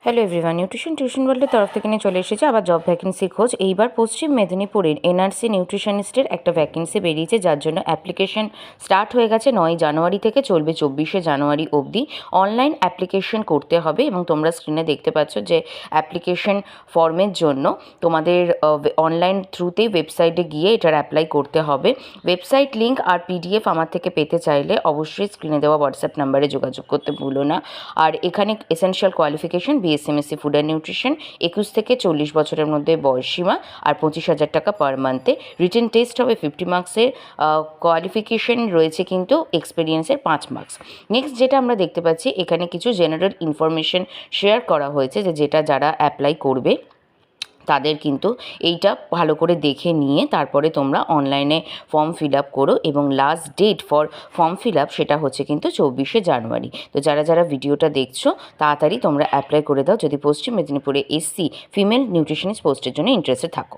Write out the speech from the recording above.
Hello everyone, nutrition tuition ওয়ার্ল্ডের তরফ থেকে নিয়ে চলে এসেছে আবার জব ভ্যাকেন্সি খোঁজ। এইবার পশ্চিম মেদিনীপুরের এনআরসি নিউট্রিশনিস্টের একটা ভ্যাকেন্সি বেরিয়েছে, যার জন্য অ্যাপ্লিকেশন স্টার্ট হয়ে গেছে 9 জানুয়ারি থেকে, চলবে 24শে জানুয়ারি অবধি। অনলাইন অ্যাপ্লিকেশন করতে হবে এবং তোমরা স্ক্রিনে দেখতে পাচ্ছ যে অ্যাপ্লিকেশন ফর্মের জন্য তোমাদের অনলাইন থ্রুতেই ওয়েবসাইটে গিয়ে এটার অ্যাপ্লাই করতে হবে। ওয়েবসাইট লিঙ্ক আর পিডিএফ আমার থেকে পেতে চাইলে অবশ্যই স্ক্রিনে দেওয়া হোয়াটসঅ্যাপ নাম্বারে যোগাযোগ করতে ভুলো না। আর এখানে essential qualification BSc MSc food and nutrition, 21 থেকে 40 বছরের মধ্যে বয়সসীমা, আর 25,000 টাকা পার মান্থে। রিটেন টেস্ট হবে 50 মার্কসের, কোয়ালিফিকেশন রয়েছে কিন্তু এক্সপিরিয়েন্সের 5 মার্কস। নেক্সট যেটা আমরা দেখতে পাচ্ছি, এখানে কিছু জেনারেল ইনফরমেশন শেয়ার করা হয়েছে যেটা যারা অ্যাপ্লাই করবে তাদের কিন্তু এইটা ভালো করে দেখে নিয়ে তারপরে তোমরা অনলাইনে ফর্ম ফিল আপ করো, এবং last date for form fill up সেটা হচ্ছে কিন্তু 24শে জানুয়ারি। তো যারা ভিডিওটা দেখছো তাড়াতাড়ি তোমরা অ্যাপ্লাই করে দাও যদি পশ্চিম মেদিনীপুরে এসসি ফিমেল নিউট্রিশনিস্ট পোস্টের জন্য ইন্টারেস্টেড থাকো।